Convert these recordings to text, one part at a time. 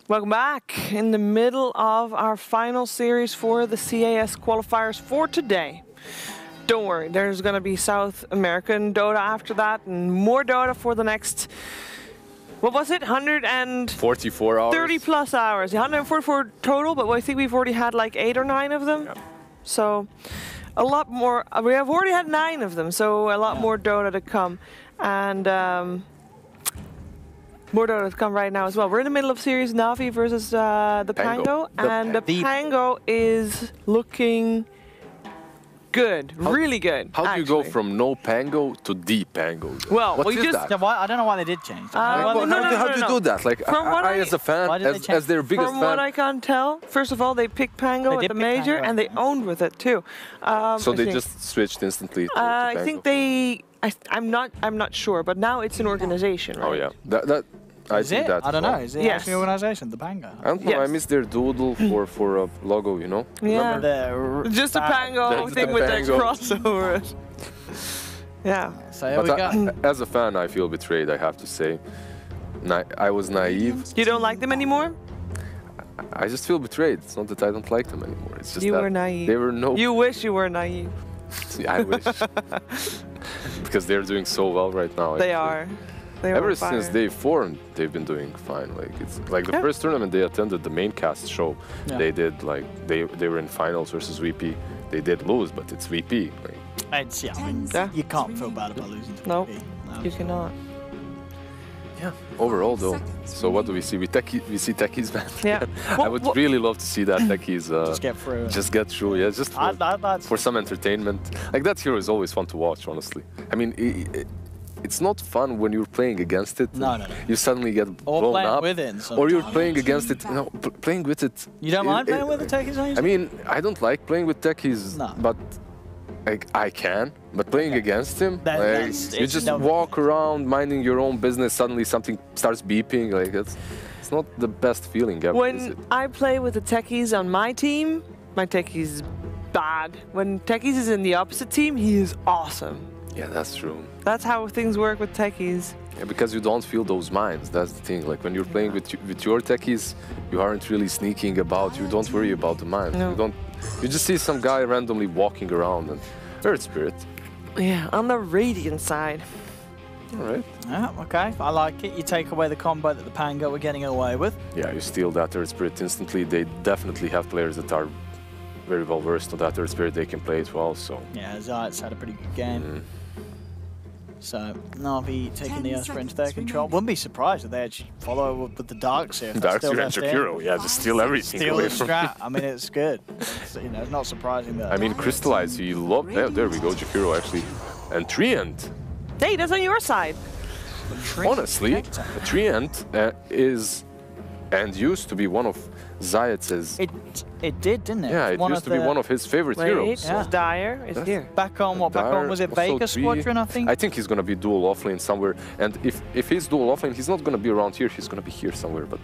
Welcome back in the middle of our final series for the CAS qualifiers for today. Don't worry, there's going to be South American Dota after that and more Dota for the next, what was it, 144 hours? 30 plus hours, 144 total, but I think we've already had like 8 or 9 of them. Yeah. So a lot more, we have already had 9 of them, so a lot more Dota to come. And more Dota to come right now as well. We're in the middle of series Na'Vi versus the Pango, and the Pango is looking good, really good. How do you go from no Pango to the Pango? Well, I don't know why they did change. How do you do that? Like, I as a fan, as their biggest fan. From what I can tell, first of all, they picked Pango at the major, and they owned with it too. So they just switched instantly to Pango? I think they. I'm not sure, but now it's an organization, right? Oh yeah, I think that. I don't know. Is it actually an organization, the Pango? I don't know. Yes. I miss their doodle for a logo, you know. Yeah. Just a Pango thing with that crossover. Yeah. So here we go. As a fan, I feel betrayed. I have to say, I was naive. You don't like them anymore? I just feel betrayed. It's not that I don't like them anymore. It's just you that were naive. They were no. You wish you were naive. I wish. Because they're doing so well right now. They are. Ever since they formed, they've been doing fine. Like it's like the first tournament they attended, the main cast show. Yeah. They did like they were in finals versus VP. They did lose, but it's VP. Like, you can't feel bad about losing to VP. No, you cannot. Yeah. Overall, though, so what do we see? We see Techies banned. Yeah. I would really love to see that Techies just get through. Just get through. Yeah, just for some entertainment. Like that hero is always fun to watch. Honestly, I mean. It's not fun when you're playing against it. No. You suddenly get blown up. With it, or you're playing against it. No, playing with it. You don't mind playing with the techies? I mean, I don't like playing with techies, but like, I can. But playing against him, you just walk around minding your own business. Suddenly something starts beeping. Like it's not the best feeling ever. When I play with the techies on my team, my techie is bad. When techies is in the opposite team, he is awesome. Yeah, that's true. That's how things work with techies. Yeah, because you don't feel those minds. That's the thing. Like when you're playing with your techies, you aren't really sneaking about. You don't worry about the minds. No. You just see some guy randomly walking around and Earth Spirit. Yeah, on the Radiant side. All right. Yeah, okay. I like it. You take away the combo that the Pango were getting away with. Yeah, you steal that Earth Spirit instantly. They definitely have players that are very well versed on that Earth Spirit. They can play it well. So. Yeah, Zayat's had a pretty good game. So, Na'Vi taking the Earth into their control. Wouldn't be surprised if they actually follow with the Darkseer. Darkseer and Jakiro, yeah, just steal everything steal away from strat. I mean, it's good. It's, you know, it's not surprising that. I mean, Crystallize, you love. Yeah, there we go, Jakiro actually. And Treant. Hey, that's on your side. Honestly, Treant is and used to be one of Zayat's. It did, didn't it? Yeah, it used to be one of his favorite heroes. Yeah. Dire is here. Back on what? Back on was it Vega Squadron? I think. I think he's gonna be dual offlane somewhere. And if he's dual offlane, he's not gonna be around here. He's gonna be here somewhere. But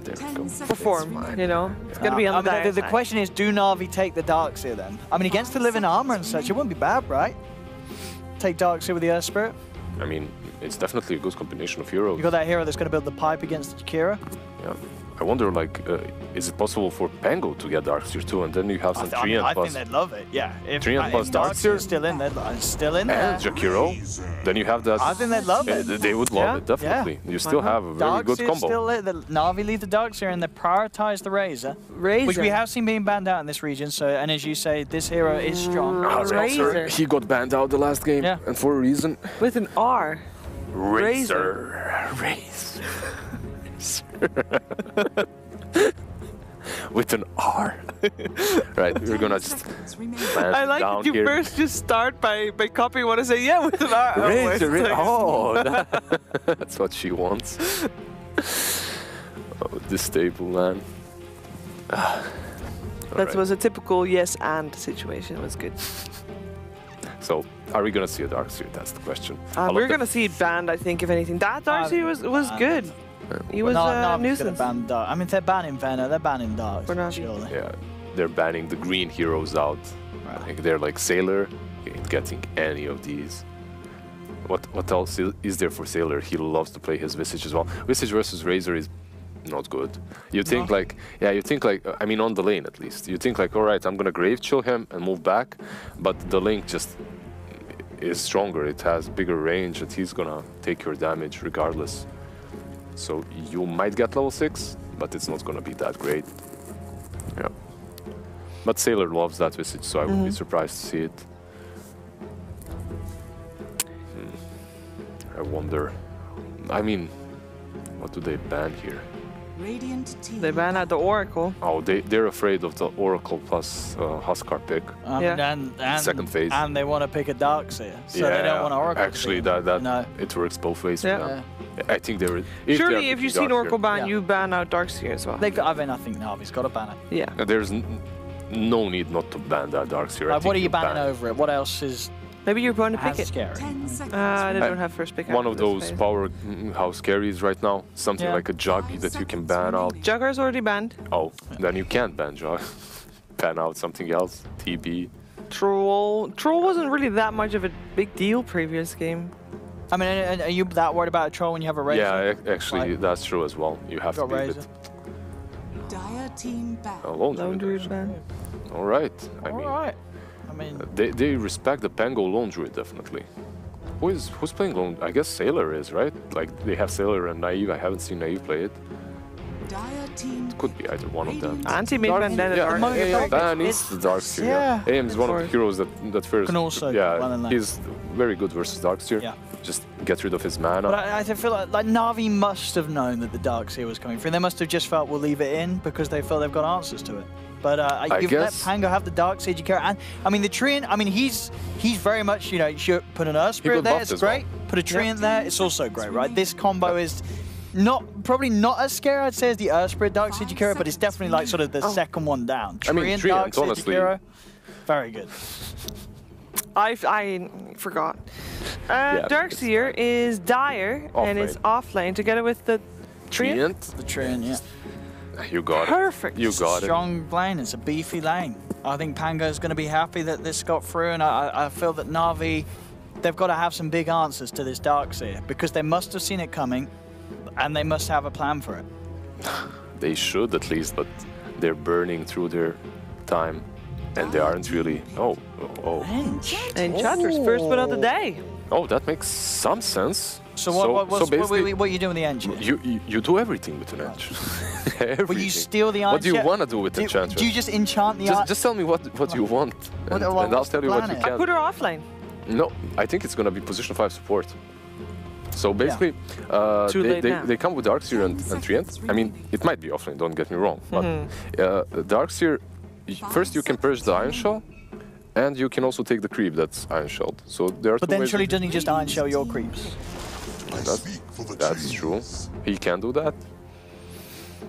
there we go. Perform, you know. It's gonna be on the the question is, do Na'Vi take the Darkseer then? I mean, against the living armor and such, it wouldn't be bad, right? Take Darkseer with the Earth Spirit. I mean, it's definitely a good combination of heroes. You got that hero that's going to build the pipe against Jakiro. Yeah. I wonder, like, is it possible for Pango to get Darkseer too, and then you have some Treant plus... I think they'd love it, yeah. If Treant plus Darkseer still in there, still in there. And Jakiro, then you have that... I think they'd love it. They would love it, definitely. You still have a very good combo. Still lit. The Na'Vi leave the Darkseer and they prioritize the Razor, which we have seen being banned out in this region. So, and as you say, this hero is strong. Razor. He got banned out the last game, and for a reason. With an R. Razor. With an R. Right, we're gonna just I like that you here. first just start by copying what I say, yeah, with an R. Razor, that's what she wants. Oh, this table, man. That was a typical yes and situation. It was good. So, are we gonna see a Darkseer? That's the question. We're gonna see it banned, I think, if anything. That Darkseer was good. He was a nuisance. I mean, they're banning Venom, they're banning Dark, surely. Yeah, they're banning the green heroes out. Right. I think they're like Sailor, ain't getting any of these. What else is there for Sailor? He loves to play his Visage as well. Visage versus Razor is not good. You think like, yeah, you think like, I mean, on the lane at least. You think like, all right, I'm gonna grave chill him and move back, but the Link just is stronger. It has bigger range, and he's gonna take your damage regardless. So you might get level 6, but it's not gonna be that great. Yeah. But Sailor loves that visage, so I would be surprised to see it. I wonder. I mean, what do they ban here? They ban out the Oracle. Oh, they're afraid of the Oracle plus Huskar pick. And second phase. And they want to pick a Darkseer, so they don't want Oracle. Actually, it works both ways for them. I think they were. Surely, if you see an Oracle ban, you ban out Darkseer as well. I think Navi's got to ban it. Yeah. There's no need not to ban that Darkseer. What are you banning over it? What else is? Maybe you're going to pick it. Scary. They don't have first pick. One of those powerhouse carries right now. Something like a Jug that you can ban out. Jugger's already banned. Oh, then you can't ban Jug. Ban out something else. TB. Troll. Troll wasn't really that much of a big deal previous game. I mean, are you that worried about a troll when you have a Razor? Yeah, actually, that's true as well. You have to be a bit. Dire team ban. Lone Druid ban. All right. I mean, they respect the Pango Lone Druid, definitely. Who's playing Lone? I guess Sailor is, right? Like, they have Sailor and Naive. I haven't seen Naive play it. It could be either one of them. Anti-mid bandana. Ban is the Darkseer. Yeah. AM is one of the heroes that first. Can also he's very good versus Darkseer. Yeah. Just get rid of his mana. But I feel like Na'Vi must have known that the Darkseer was coming through. They must have just felt we'll leave it in because they feel they've got answers to it. But you've let Pango have the Darkseer you carry. And I mean, the Treant, I mean, he's very much, you know, you should put an Earth Spirit there, it's great. Put a Treant there, it's also great, right? This combo is probably not as scary, I'd say, as the Earth Spirit Darkseer Jakiro, but it's definitely like sort of the second one down. Treant, Darkseer honestly. Jakiro, very good. I forgot. Darkseer is Dire and is off lane together with the Treant. The Treant, yeah. You got Perfect. it. You got it. Strong lane. It's a beefy lane. I think Pango's going to be happy that this got through, and I feel that Na'Vi, they've got to have some big answers to this Darkseer because they must have seen it coming, and they must have a plan for it. They should at least, but they're burning through their time, and they aren't really. Enchantress first win of the day. Oh, that makes some sense. So what are you doing with the Enchant? You do everything with an Enchant. Will you steal the Enchant? What do you want to do with Enchantress? Do you just enchant the Enchant? Just tell me what you want, and I'll tell you what you can. I put her offlane. No, I think it's going to be position 5 support. So basically, they come with Darkseer and Treant. I mean, it might be offlane, don't get me wrong. But Darkseer, first you can purge the Iron Shell, and you can also take the creep that's Iron Shelled. So there are but then surely doesn't he just Iron Shell your creeps? That's true. He can do that.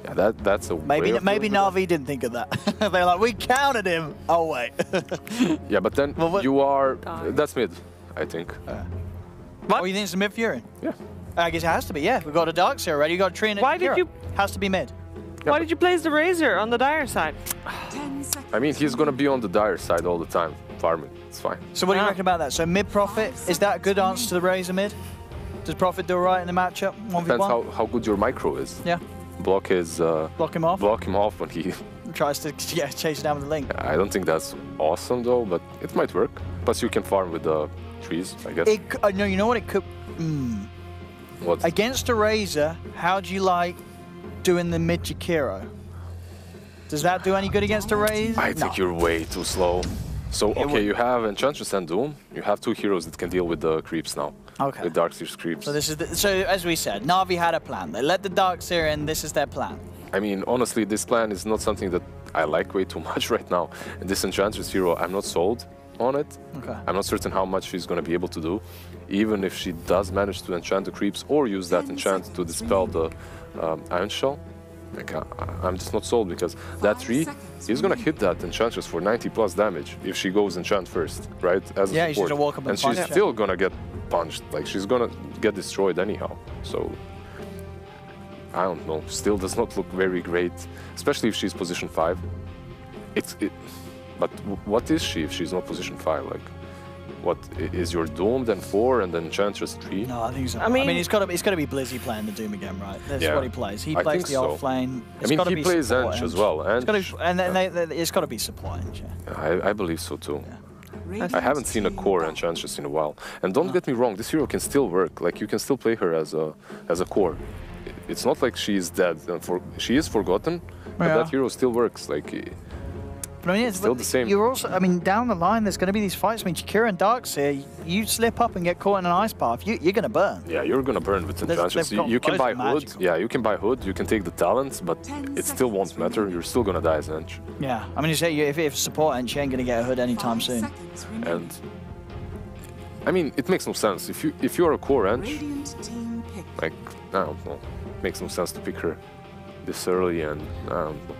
Yeah, that's a maybe Na'Vi didn't think of that. They're like, we counted him. Oh wait. Yeah, but then you are. That's mid, I think. What? Oh, you think it's a mid Fury? Yeah. I guess it has to be. Yeah, we've got a Darkseer already. You got a Treant. Why did you? Has to be mid. Yeah, why did you place the Razor on the Dire side? I mean, he's gonna be on the Dire side all the time, farming. It's fine. So what do you reckon about that? So mid Prophet, is that a good answer to the Razor mid? Does Prophet do alright in the matchup? 1v1? Depends how good your micro is. Yeah. Block his. Block him off. Block him off when he tries to chase down with the Link. I don't think that's awesome though, but it might work. Plus you can farm with the trees, I guess. No, you know what it could. What? Against a Razor, how do you like doing the mid Jakiro? Does that do any good against a Razor? I think you're way too slow. So okay, you have Enchantress and Doom. You have 2 heroes that can deal with the creeps now. Okay. The Darkseer's creeps. So this is so as we said, Na'Vi had a plan. They let the Darkseer in. This is their plan. I mean, honestly, this plan is not something that I like way too much right now. And this Enchantress hero, I'm not sold on it. Okay. I'm not certain how much she's going to be able to do, even if she does manage to enchant the creeps or use that enchant to dispel the Iron Shell. Like, I'm just not sold because that 3 is going to hit that Enchantress for 90+ damage if she goes enchant first, right? As a support. She's going to walk up and she's still going to get punched. Like, she's going to get destroyed anyhow. So, I don't know. Still does not look very great, especially if she's position 5. But what is she if she's not position 5? Like, what is your Doom, then 4, and then Enchantress 3? No, I think so. I mean it's got to be Blizzy playing the Doom again, right? That's what he plays. He plays the off lane. I mean, he plays Ench as well. And then it's got to be supply Ench. I believe so too. Yeah. I haven't seen a core Enchantress in a while. And don't get me wrong, this hero can still work. Like, you can still play her as a core. It's not like she is dead. She is forgotten, but that hero still works. Like, but I mean, it's still the same. You're also, I mean, down the line, there's going to be these fights. I mean, Jakiro and Darkseer, you slip up and get caught in an ice path, you're going to burn. Yeah, you're going to burn with Enchantress. You can buy Hood. Yeah, you can buy Hood. You can take the talents, but it still won't matter. You're still going to die as Ench. Yeah, I mean, you say if support Ench, you ain't going to get a Hood anytime soon. And I mean, it makes no sense. If you're a core Ench, like, I don't know, it makes no sense to pick her this early, and I don't know.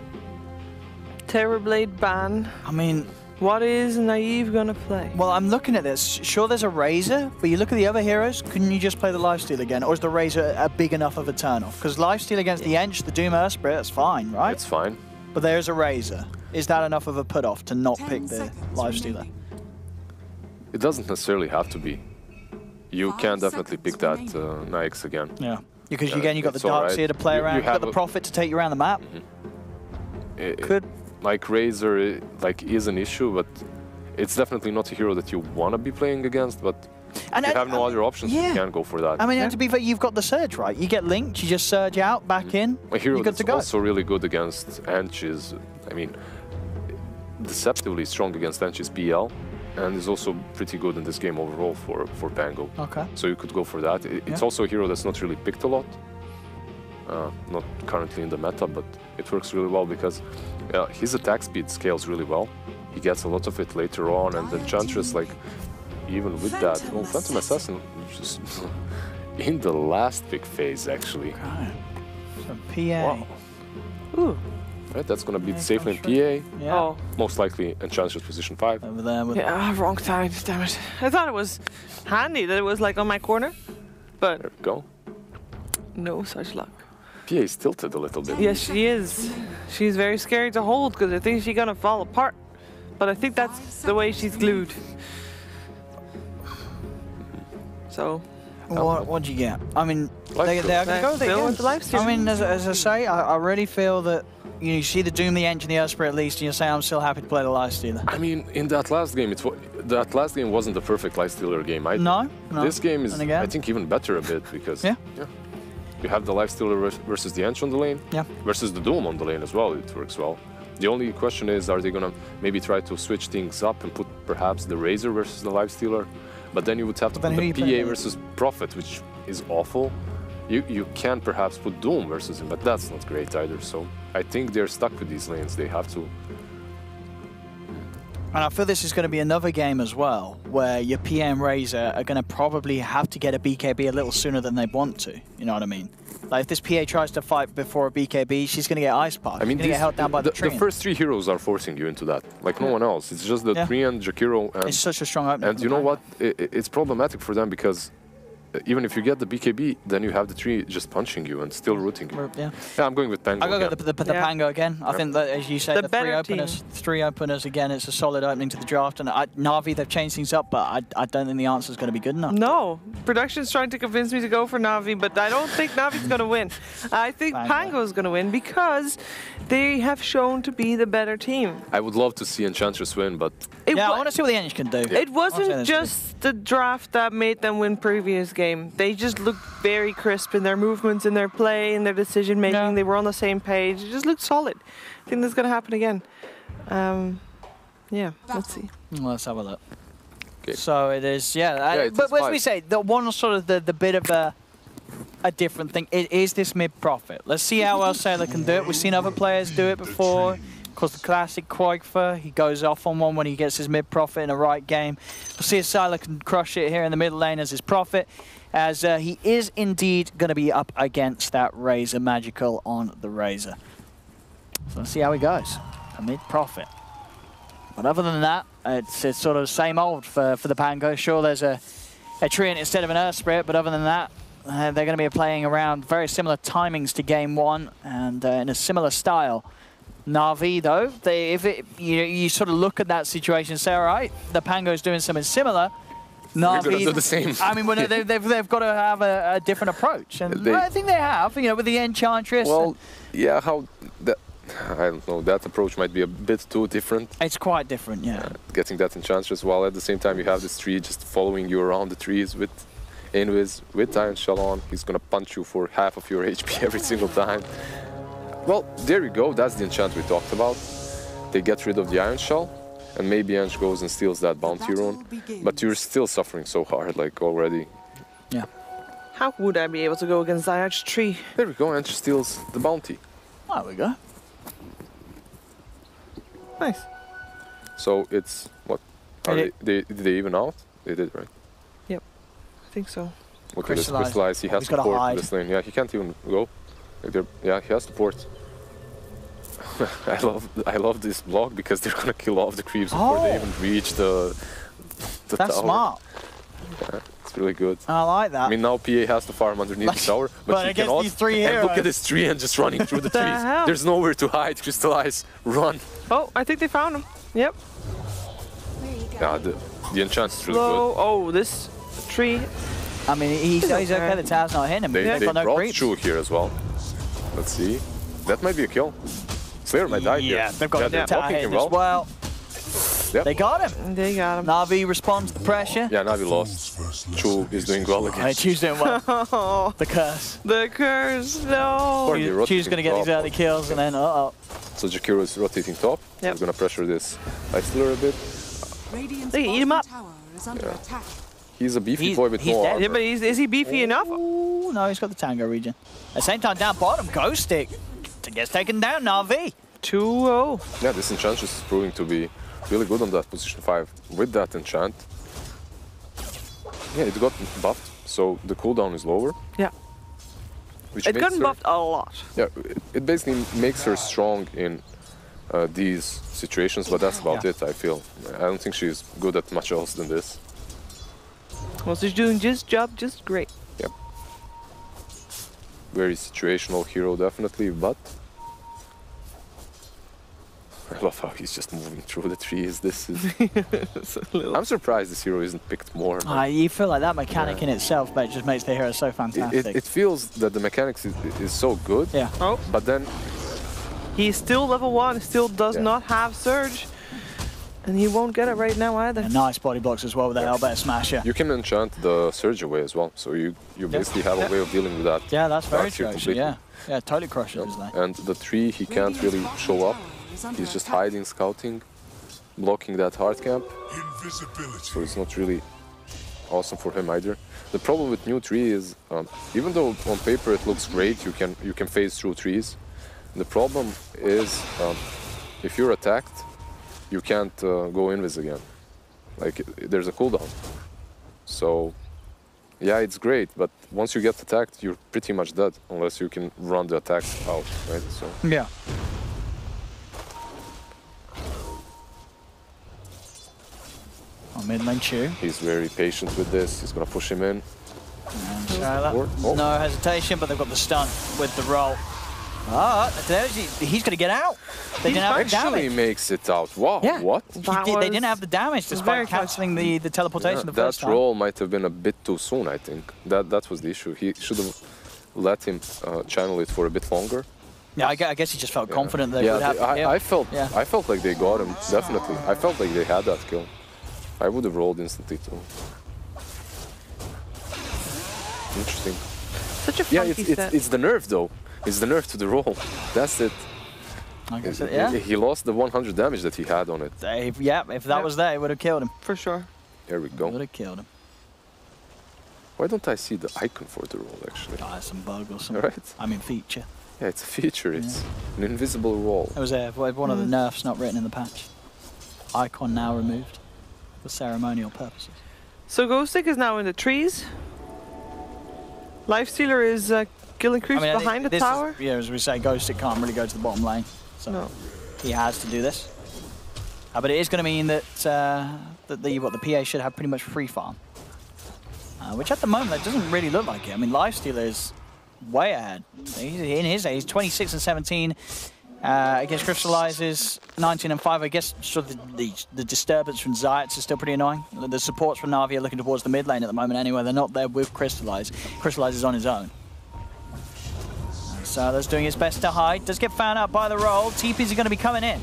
Terrorblade ban. I mean, what is Naive gonna play? Well, I'm looking at this. Sure, there's a Razor, but you look at the other heroes. Couldn't you just play the Lifesteal again, or is the Razor a big enough of a turn-off? Because Lifesteal against the Ench, the Doom Spirit, that's fine, right? It's fine. But there's a Razor. Is that enough of a put-off to not pick the Lifestealer? It doesn't necessarily have to be. You can definitely pick that Nyx again. Yeah, because again, you got the Darkseer to play around. You got the Prophet to take you around the map. Like Razor, like, is an issue, but it's definitely not a hero that you want to be playing against. But if you have no other options, you can go for that. I mean, to be fair, you've got the Surge, right? You get linked, you just surge out, back in. A hero that's also really good against Ench is, I mean, deceptively strong against Ench is BL, and is also pretty good in this game overall for Pango. Okay. So you could go for that. It's also a hero that's not really picked a lot. Not currently in the meta, but it works really well because his attack speed scales really well. He gets a lot of it later on, and the Enchantress, like, even with that, well, Phantom Assassin just in the last pick phase, actually. Okay. So PA. Wow. Ooh. Right, that's gonna be the safe lane PA. Yeah. Oh. Most likely Enchantress position 5. Over there with wrong side, damn it. I thought it was handy that it was like on my corner, but There we go. no such luck. PA is tilted a little bit. Yes, she is. She's very scary to hold because I think she's gonna fall apart. But I think that's the way she's glued. So. What'd you get? I mean, they are going to go there. With the Lifesteal. I mean, as I say, I really feel that you see the Doom, the Ench, and the Earthspirit at least, and you say I'm still happy to play the Lifestealer. I mean, in that last game, that last game wasn't the perfect Lifestealer game either. No. This game is, I think, even better a bit because you have the Lifestealer versus the Ench on the lane, versus the Doom on the lane as well. It works well. The only question is, are they gonna maybe try to switch things up and put perhaps the Razor versus the Lifestealer? But then you would have to put the PA versus Prophet, which is awful. You can perhaps put Doom versus him, but that's not great either. So I think they're stuck with these lanes. They have to. And I feel this is going to be another game as well, where your PA and Razor are going to probably have to get a BKB a little sooner than they want to. You know what I mean? Like, if this PA tries to fight before a BKB, she's going to get ice packed. I mean, she's going to get held down by the tree. The first 3 heroes are forcing you into that, like no one else. It's just the Treant, Jakiro, and... It's such a strong opening. And you know what? It's problematic for them because even if you get the BKB, then you have the tree just punching you and still rooting you. Yeah, I'm going with Pango. I'm going to go the Pango again. I think that, as you say, the 3 openers again, it's a solid opening to the draft. And Na'Vi, they've changed things up, but I don't think the answer is going to be good enough. No. Production's trying to convince me to go for Na'Vi, but I don't think Navi's going to win. I think Pango's going to win because they have shown to be the better team. I would love to see Enchantress win, but... I want to see what the Ench can do. It wasn't just the draft that made them win previous game. They just looked very crisp in their movements, in their play, in their decision making. Yeah. They were on the same page. It just looked solid. I think that's going to happen again. Yeah, let's see. Let's have a look. Okay. So it is, but as we say, the one sort of the bit of a different thing, it is this mid-profit. Let's see how well Sailor can do it. We've seen other players do it before. Of course, the classic Qualifier, he goes off on one when he gets his mid-profit in the right game. We'll see if Sailor can crush it here in the middle lane as his profit, as he is indeed going to be up against that Razor, Magical on the Razor. So let's see how he goes. A mid-profit. But other than that, it's sort of same old for the Pango. Sure, there's a Treant instead of an Earthspirit, but other than that, they're going to be playing around very similar timings to game 1 and in a similar style Na'Vi, though, you sort of look at that situation and say, all right, the Pango's doing something similar. Na'Vi do the same. I mean, well, they've got to have a different approach, and I think they have. You know, with the Enchantress. Well, yeah, I don't know. That approach might be a bit too different. It's quite different, yeah. Getting that Enchantress, while at the same time you have this tree just following you around the trees with Invis, with Iron Shell on. He's gonna punch you for half of your HP every single time. Well, there you go. That's the enchant we talked about. They get rid of the Iron Shell, and maybe Ench goes and steals that bounty rune. But you're still suffering so hard, like already. Yeah. How would I be able to go against Zayach's tree? There we go. Ench steals the bounty. There we go. Nice. So it's what? Did they even out? They did, right? Yep, I think so. Look at this crystallize. He has to port this lane. Yeah, he can't even go. Like yeah, he has to port. I love this block because they're gonna kill off the creeps before they even reach the That's tower. Smart. Yeah, it's really good. I like that. I mean, now PA has to farm underneath the tower, but he cannot. These three and look at this tree and just running through the trees. There's nowhere to hide. Crystallize, run. Oh, I think they found him. Yep. Yeah, the enchant is really good. good. Oh, this tree. I mean, he's okay. The tower's not hitting him. They brought Chu here as well. Let's see. That might be a kill. Slayer might die here. Yeah, they've got the tower hitting as well. Yep. They got him. They got him. Na'Vi responds to the pressure. Yeah, Na'Vi lost. Chu is doing well again. Chu's doing well. The curse. The curse, no. Chu's going to get these early kills and then, So Jakiro is rotating top. Yep. He's going to pressure this Lifestealer a bit. They eat him up. Yeah. He's a beefy boy with more armor. Yeah, but is he beefy enough? Ooh, no, he's got the Tango region. At the same time, down bottom, Ghost Stick gets taken down, Na'Vi. 2-0. Yeah, this Enchantress is proving to be really good on that position 5 with that enchant. Yeah, it got buffed, so the cooldown is lower. Yeah. Which it got buffed a lot. Yeah, it basically makes her strong in these situations, but that's about it, I feel. I don't think she's good at much else than this. Well, she's doing job just great. Yep. Very situational hero, definitely, but I love how he's just moving through the trees. This is... I'm surprised this hero isn't picked more. You feel like that mechanic in itself, but it just makes the hero so fantastic. It feels that the mechanics is so good, but then... He's still level 1, still does not have Surge. And he won't get it right now either. A nice body blocks as well with the Hellbear Smasher. You can enchant the Surge away as well, so you basically have a way of dealing with that. Yeah, that's very true, actually, yeah. Yeah, totally crushes that. And the tree, he can't really show up. He's just hiding, scouting, blocking that hard camp. So it's not really awesome for him either. The problem with new tree is, even though on paper it looks great, you can phase through trees. The problem is, if you're attacked, you can't go invis again. Like, there's a cooldown. So, yeah, it's great, but once you get attacked, you're pretty much dead, unless you can run the attack out, right? So. Yeah. Mid lane Chu. He's very patient with this. He's gonna push him in. No hesitation, but they've got the stun with the roll. He's gonna get out. They didn't have the damage. Actually makes it out. Wow, yeah. What? They didn't have the damage despite cancelling the teleportation the first time. That roll might have been a bit too soon, I think. That was the issue. He should have let him channel it for a bit longer. Yeah, I guess he just felt confident that it would happen. I felt like they got him, definitely. I felt like they had that kill. I would have rolled instantly too. Interesting. Such a funky set. It's the nerf though. It's the nerf to the roll. That's it. I guess yeah. He lost the 100 damage that he had on it. If that was there, it would have killed him. For sure. There we go. Would have killed him. Why don't I see the icon for the roll actually? Oh, it's some bug or something. Right. I mean feature. Yeah, it's a feature. It's an invisible wall. It was one of the nerfs not written in the patch. Icon now removed for ceremonial purposes. So Ghost Stick is now in the trees. Lifestealer is killing creeps behind the tower. As we say, Ghost Stick can't really go to the bottom lane. So he has to do this. But it is going to mean that the PA should have pretty much free farm. Which at the moment, that doesn't really look like it. I mean, Lifestealer is way ahead. He's 26 and 17. Against Crystallizes, 19 and 5. I guess sort of the disturbance from Zayats is still pretty annoying. The supports from Na'Vi are looking towards the mid lane at the moment anyway. They're not there with Crystallize. Crystallize is on his own. Sylar's doing his best to hide. Does get found out by the roll. TPs are going to be coming in.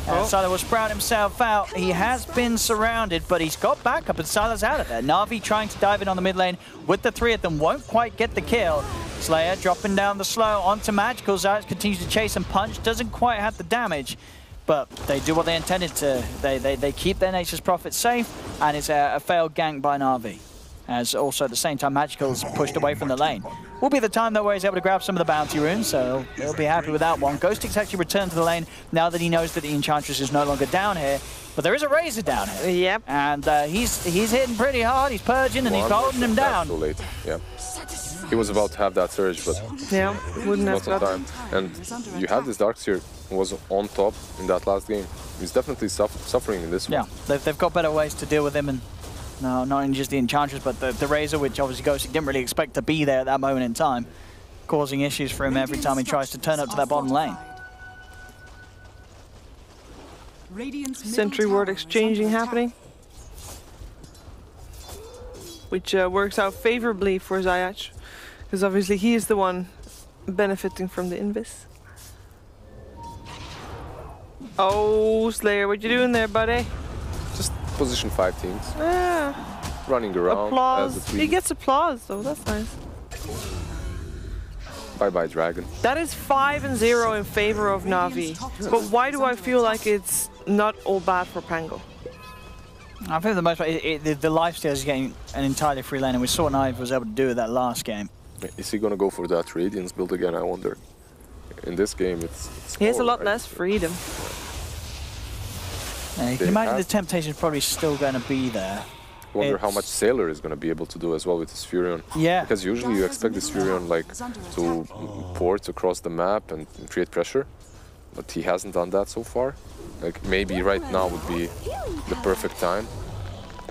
Sylar will sprout himself out. He has been surrounded, but he's got backup, and Sylar's out of there. Na'Vi trying to dive in on the mid lane with the three of them. Won't quite get the kill. Slayer dropping down the slow onto Magical. Zayats continues to chase and punch. Doesn't quite have the damage, but they do what they intended to. They keep their Nature's Prophet safe, and it's a failed gank by Na'Vi. As also at the same time, Magical's pushed away from the lane. Will be the time, though, where he's able to grab some of the bounty runes, so he'll be happy with that one. Ghostic's actually returned to the lane now that he knows that the Enchantress is no longer down here. But there is a Razor down here. Yep. And he's hitting pretty hard. He's purging and he's holding him down. Too late. Yeah. He was about to have that surge, but yeah, wouldn't have got time. And you have this Darkseer who was on top in that last game. He's definitely suffering in this one. Yeah, they've got better ways to deal with him, and no, not only just the Enchantress, but the Razor, which obviously Ghostic didn't really expect to be there at that moment in time, causing issues for him every time he tries to turn up to that bottom lane. Sentry ward exchanging happening, which works out favorably for Zayats, because obviously he is the one benefiting from the invis. Oh, Slayer, what you doing there, buddy? Just position 5 teams. Yeah. Running around. Applause. He gets applause, though. That's nice. Bye-bye, Dragon. That is 5-0 in favor of Na'Vi. But why do I feel like it's not all bad for Pango? I think for the most part, the lifesteal is getting an entirely free lane, and we saw what Na'Vi was able to do with that last game. Is he going to go for that Radiance build again, I wonder? In this game, it's he has a lot less freedom. Yeah, you can imagine the temptation is probably still going to be there. I wonder how much Sailor is going to be able to do as well with his Furion. Yeah. Because usually you expect this Furion like to port across the map and create pressure, but he hasn't done that so far. Like maybe right now would be the perfect time.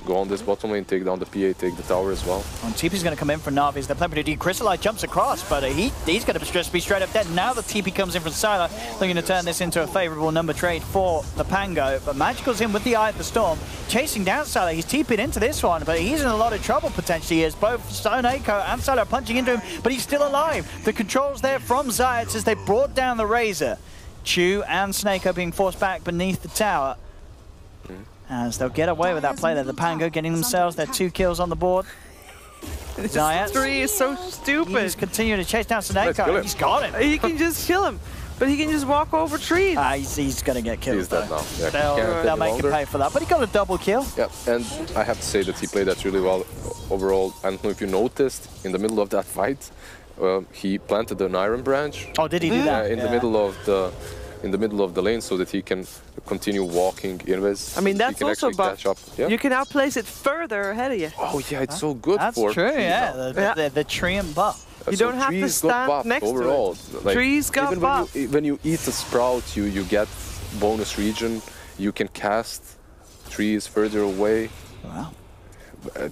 Go on this bottom lane, take down the PA, take the tower as well. And TP's going to come in for Na'Vi. They're playing pretty deep. Crystallize jumps across, but he's going to just be straight up dead. Now the TP comes in from Sylar, looking to turn this into a favourable number trade for the Pango. But Magical's in with the Eye of the Storm, chasing down Sylar. He's TP'd into this one, but he's in a lot of trouble potentially as both Stone Echo and Sylar are punching into him, but he's still alive. The controls there from Zayats as they brought down the Razor. Chew and Snake are being forced back beneath the tower. As they'll get away with that play there. The Pango getting themselves their 2 kills on the board. Zayats 3 is so stupid. He's continuing to chase down Snake. He's got him. He can just kill him, but he can just walk over trees. He's going to get killed. He's dead now. Yeah, they'll make him pay for that. But he got a double kill. Yeah, and I have to say that he played that really well overall. I don't know if you noticed, in the middle of that fight, he planted an Iron Branch. Oh, did he do that? In the middle of the lane, so that he can continue walking invis. I mean, that's also catch up. Yeah? You can now place it further ahead of you. Oh yeah, it's so good for true, yeah. The tree and buff. You don't have to stand next overall. to it. Like, trees got buff. When you eat a sprout, you get bonus region. You can cast trees further away. Wow.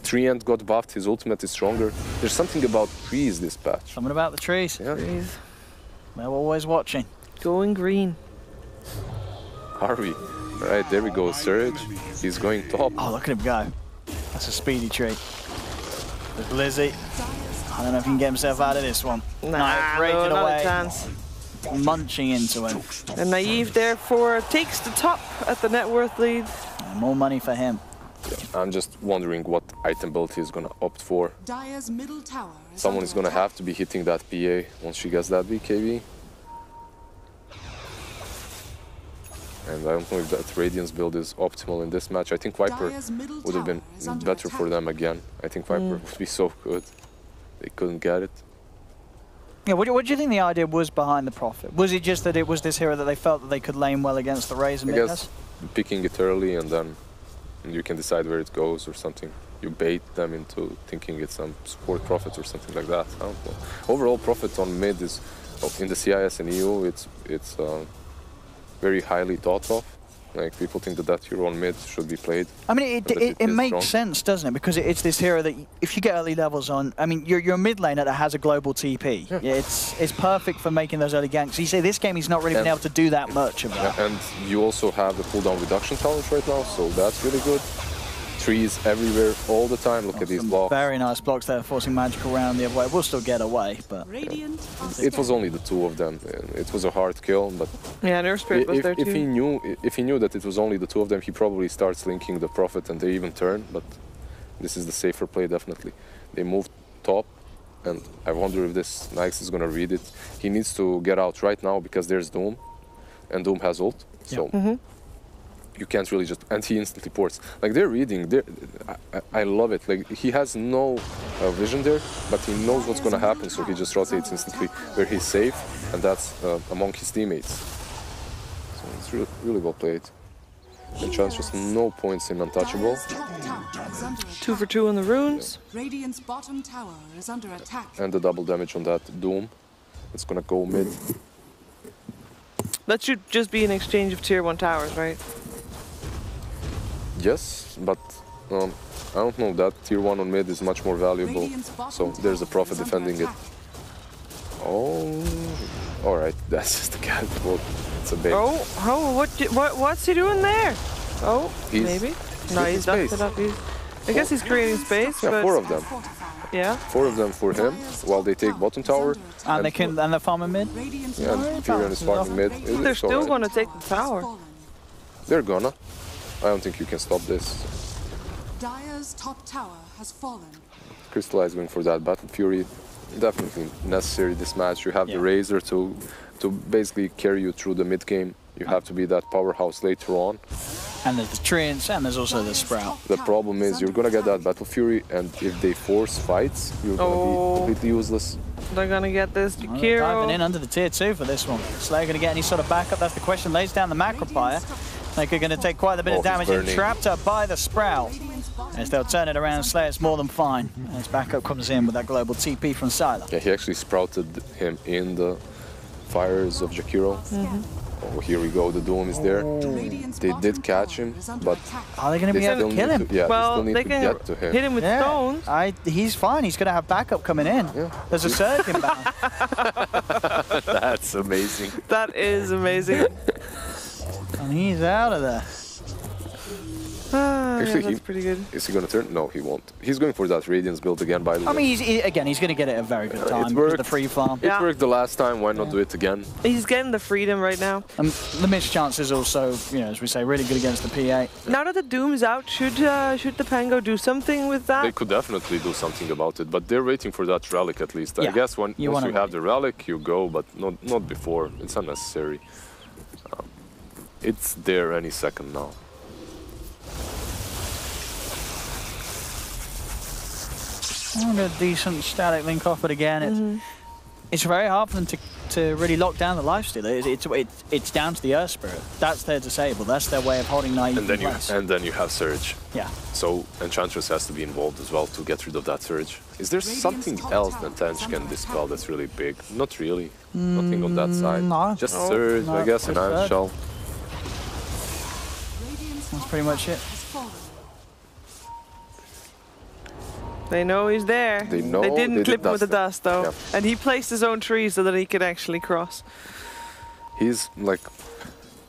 Treant got buffed, his ultimate is stronger. There's something about trees this patch. Something about the trees. Yeah. Trees. They're always watching. Going green. Harvey. Right, there we go, Surge. He's going top. Oh, look at him go. That's a speedy tree. With Lizzie. I don't know if he can get himself out of this one. Nah, breaking no, away. Not a chance. Munching into him. And Naive therefore takes the top at the net worth lead. And more money for him. Yeah, I'm just wondering what item build he's gonna opt for. Dire's middle tower Someone is gonna have to be hitting that PA once she gets that BKB. And I don't know if that Radiance build is optimal in this match. I think Viper would have been better for them again. I think Viper would be so good. They couldn't get it. Yeah, what do you think the idea was behind the Prophet? Was it just that it was this hero that they felt that they could lane well against the Razor? I guess picking it early and then you can decide where it goes or something. You bait them into thinking it's some support Prophet or something like that. I don't know. Overall Prophet on mid is, in the CIS and EU, it's very highly thought of. Like, people think that that hero on mid should be played. I mean, it makes sense, doesn't it? Because it's this hero that, if you get early levels on, I mean, you're a mid laner that has a global TP. Yeah. It's perfect for making those early ganks. You say this game he's not really been able to do that much of that. And you also have the cooldown reduction challenge right now, so that's really good. Trees everywhere all the time. Look at these blocks. Very nice blocks there, forcing magical round the other way. We'll still get away, but it was only the two of them. It was a hard kill, but yeah, Nerf Spirit was there too. If he knew that it was only the two of them, he probably starts linking the Prophet and they even turn. But this is the safer play, definitely. They moved top, and I wonder if this Nyx is gonna read it. He needs to get out right now because there's Doom, and Doom has ult. So. You can't really just, and he instantly ports. Like, they're reading, I love it. Like, he has no vision there, but he knows what's gonna happen, so he just rotates instantly where he's safe, and that's among his teammates. So it's really, really well played. And Chance just no points in untouchable. 2 for 2 on the runes. Radiant's bottom tower is under attack. And the double damage on that Doom. It's gonna go mid. That should just be an exchange of tier 1 towers, right? Yes, but I don't know, that tier 1 on mid is much more valuable, so there's a Prophet defending it. Oh, alright, that's just a catapult. It's a bait. What's he doing there? Oh, maybe? No, he's not. I guess he's creating space. Yeah, but 4 of them. Yeah. 4 of them for him, while they take bottom tower. And they're farming mid? Yeah, and Furion is farming mid. They're still gonna take the tower. They're gonna. I don't think you can stop this. Dire's top tower has fallen. Crystallize going for that Battle Fury. Definitely necessary this match. You have the Razor to basically carry you through the mid game. You have to be that powerhouse later on. And there's the Treants, and there's also the Sprout. The problem is you're gonna get that Battle Fury, and if they force fights, you're gonna be completely useless. They're gonna get this Jakiro. Diving in under the tier 2 for this one. Slayer gonna get any sort of backup? That's the question. Lays down the Macropire. Like, they're going to take quite a bit of damage and trapped up by the Sprout. As they'll turn it around, Slayer's more than fine. As backup comes in with that global TP from Sylar. Yeah, he actually sprouted him in the fires of Jakiro. Oh, here we go, the Doom is there. They did catch him, but are they going to be able to kill him? Well, they can hit him with stones. He's fine, he's going to have backup coming in. There's a surge inbound. That's amazing. That is amazing. And he's out of there. Actually, that's pretty good. Is he going to turn? No, he won't. He's going for that Radiance build again, by the way. I mean, he's going to get it at a very good time. It worked. The free farm. It worked the last time, why not do it again? He's getting the freedom right now. The missed chance is also, you know, as we say, really good against the P8. Now that the Doom's out, should the Pango do something with that? They could definitely do something about it, but they're waiting for that relic at least. I guess once you have the relic, you go, but not before. It's unnecessary. It's there any second now. A decent static link off, but again, it's very hard for them to really lock down the lifesteal. It's down to the Earth Spirit. That's their disable. That's their way of holding Naive in place. And then you have Surge. Yeah. So Enchantress has to be involved as well to get rid of that Surge. Is there something else that Tench can dispel that's really big? Not really. Nothing on that side. No. Just Surge, I guess, and Iron Shell. That's pretty much it. They know he's there. They know. They didn't clip him with the dust, though. Yep. And he placed his own tree so that he could actually cross. He's like...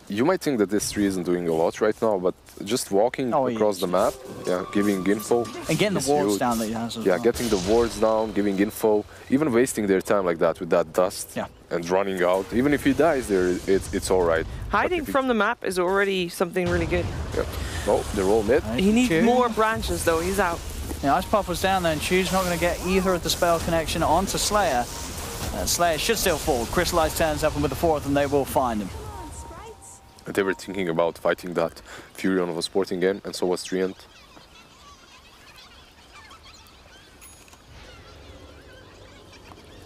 You might think that this tree isn't doing a lot right now, but just walking across the map, giving info. And getting the wards down that he has as well. Getting the wards down, giving info, even wasting their time like that with that dust and running out. Even if he dies there, it's all right. Hiding from the map is already something really good. Yeah. Oh, they're all mid. He needs more branches, though. He's out. Yeah, Ice Puff was down there, and Chu's not going to get either of the spell connection onto Slayer. Slayer should still fall. Crystallize turns up, and with the fourth, and they will find him. They were thinking about fighting that Furion of a sporting game, and so was Treant.